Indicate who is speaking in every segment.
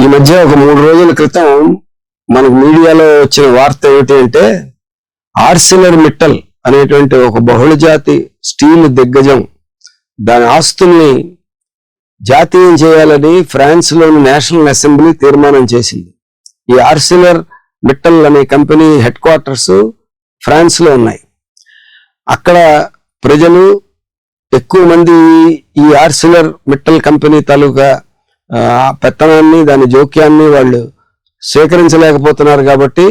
Speaker 1: ఈ మధ్య ఒక 3 రోజుల క్రితం మనకు మీడియాలో వచ్చిన వార్త ఏమిటి అంటే ఆర్సిలర్ మిట్టల్ అనేటువంటి ఒక బహుళజాతి స్టీల్ దిగ్గజం దాని ఆస్తుల్ని జాతీయం చేయాలని ఫ్రాన్స్ లోని నేషనల్ అసెంబ్లీ తీర్మానం చేసింది. ఈ ఆర్సిలర్ మిట్టల్ అనే కంపెనీ హెడ్ క్వార్టర్స్ ఫ్రాన్స్ లో ఉన్నాయి. అక్కడ ప్రజలు ఎక్కువ మంది ఈ ఆర్సిలర్ మిట్టల్ కంపెనీ తాలూకా పెత్తనాన్ని దాని జోక్యాన్ని వాళ్ళు స్వీకరించలేకపోతున్నారు కాబట్టి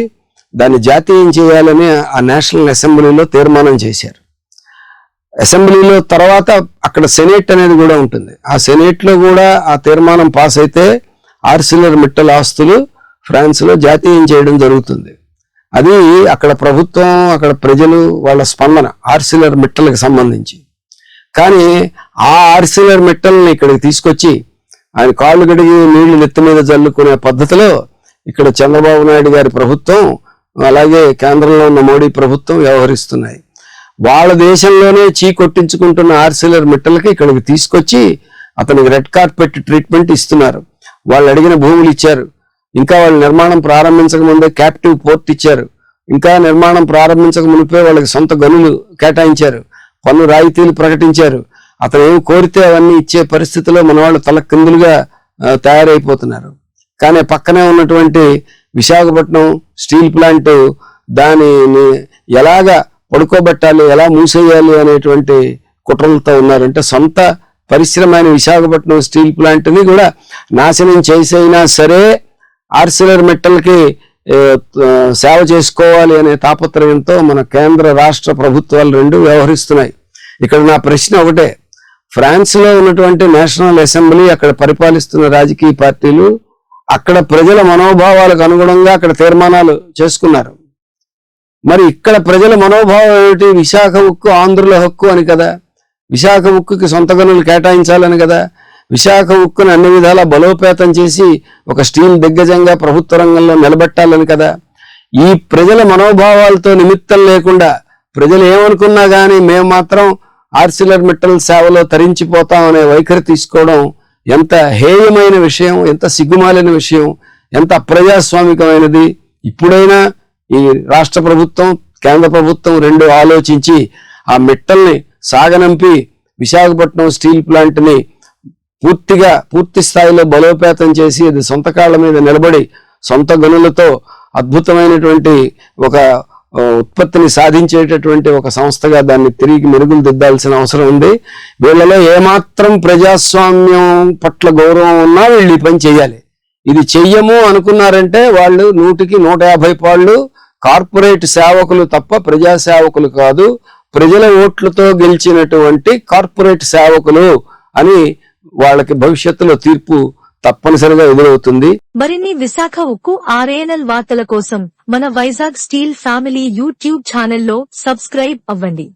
Speaker 1: దాన్ని జాతీయం చేయాలని ఆ నేషనల్ అసెంబ్లీలో తీర్మానం చేశారు. అసెంబ్లీలో తర్వాత అక్కడ సెనేట్ అనేది కూడా ఉంటుంది. ఆ సెనేట్ లో కూడా ఆ తీర్మానం పాస్ అయితే ఆర్సిలర్ మిట్టల్ ఆస్తులు ఫ్రాన్స్ లో జాతీయం చేయడం జరుగుతుంది. అది అక్కడ ప్రభుత్వం, అక్కడ ప్రజలు వాళ్ళ స్పందన ఆర్సిలర్ మిట్టల్కి సంబంధించి. కానీ ఆ ఆర్సిలర్ మిట్టల్ని ఇక్కడికి తీసుకొచ్చి ఆయన కాళ్ళు గడిగి నీళ్లు నెత్తి మీద జల్లుకునే పద్ధతిలో ఇక్కడ చంద్రబాబు నాయుడు గారి ప్రభుత్వం, అలాగే కేంద్రంలో ఉన్న మోడీ ప్రభుత్వం వ్యవహరిస్తున్నాయి. వాళ్ళ దేశంలోనే కొట్టించుకుంటున్న ఆర్సిలర్ మిట్టల్కి ఇక్కడికి తీసుకొచ్చి అతనికి రెడ్ కార్పెట్ ట్రీట్మెంట్ ఇస్తున్నారు. వాళ్ళు అడిగిన భూములు ఇచ్చారు. ఇంకా వాళ్ళు నిర్మాణం ప్రారంభించక ముందే క్యాప్టివ్ పోర్ట్ ఇచ్చారు. ఇంకా నిర్మాణం ప్రారంభించక మునిపే వాళ్ళకి సొంత గనులు కేటాయించారు. పన్ను రాయితీలు ప్రకటించారు. అతను ఏం కోరితే అవన్నీ ఇచ్చే పరిస్థితిలో మన వాళ్ళు తల కిందులుగా తయారైపోతున్నారు. కానీ పక్కనే ఉన్నటువంటి విశాఖపట్నం స్టీల్ ప్లాంట్ దానిని ఎలాగా పడుకోబెట్టాలి, ఎలా మూసేయాలి అనేటువంటి కుట్రలతో ఉన్నారంటే సొంత పరిశ్రమైన విశాఖపట్నం స్టీల్ ప్లాంట్ ని కూడా నాశనం చేసైనా సరే ఆర్సిలర్ మిట్టల్కి సేవ చేసుకోవాలి అనే తాపత్రయంతో మన కేంద్ర రాష్ట్ర ప్రభుత్వాలు రెండు వ్యవహరిస్తున్నాయి. ఇక్కడ నా ప్రశ్న ఒకటే, ఫ్రాన్స్ లో ఉన్నటువంటి నేషనల్ అసెంబ్లీ, అక్కడ పరిపాలిస్తున్న రాజకీయ పార్టీలు అక్కడ ప్రజల మనోభావాలకు అనుగుణంగా అక్కడ తీర్మానాలు చేసుకున్నారు. మరి ఇక్కడ ప్రజల మనోభావం ఏమిటి? విశాఖ ఉక్కు ఆంధ్రుల హక్కు అని కదా, విశాఖ ఉక్కుకి సొంత గనులు కేటాయించాలని కదా, విశాఖ ఉక్కును అన్ని విధాలా బలోపేతం చేసి ఒక స్టీల్ దిగ్గజంగా ప్రభుత్వ రంగంలో నిలబెట్టాలని కదా. ఈ ప్రజల మనోభావాలతో నిమిత్తం లేకుండా ప్రజలు ఏమనుకున్నా కానీ మేము మాత్రం ఆర్సిలర్ మిట్టల్ సేవలో తరించిపోతాం అనే వైఖరి తీసుకోవడం ఎంత హేయమైన విషయం, ఎంత సిగ్గుమాలిన విషయం, ఎంత అప్రజాస్వామికమైనది. ఇప్పుడైనా ఈ రాష్ట్ర ప్రభుత్వం, కేంద్ర ప్రభుత్వం రెండు ఆలోచించి ఆ మిట్టల్ని సాగనంపి విశాఖపట్నం స్టీల్ ప్లాంట్ ని పూర్తి స్థాయిలో బలోపేతం చేసి అది సొంత కాళ్ళ మీద నిలబడి సొంత గనులతో అద్భుతమైనటువంటి ఒక ఉత్పత్తిని సాధించేటటువంటి ఒక సంస్థగా దాన్ని తిరిగి మెరుగులు దిద్దాల్సిన అవసరం ఉంది. వీళ్ళలో ఏమాత్రం ప్రజాస్వామ్యం పట్ల గౌరవం ఉన్నా వీళ్ళు ఈ పని చేయాలి. ఇది చెయ్యము అనుకున్నారంటే వాళ్ళు 100కి 150 పాళ్ళు కార్పొరేట్ సేవకులు తప్ప ప్రజా సేవకులు కాదు, ప్రజల ఓట్లతో గెలిచినటువంటి కార్పొరేట్ సేవకులు అని వాళ్ళకి భవిష్యత్తులో తీర్పు తప్పనిసరిగా ఎదురవుతుంది.
Speaker 2: మరిన్ని విశాఖ ఉక్కు ఆర్ఎన్ఎల్ వార్తల కోసం మన వైజాగ్ స్టీల్ ఫ్యామిలీ యూట్యూబ్ ఛానల్లో సబ్స్క్రైబ్ అవ్వండి.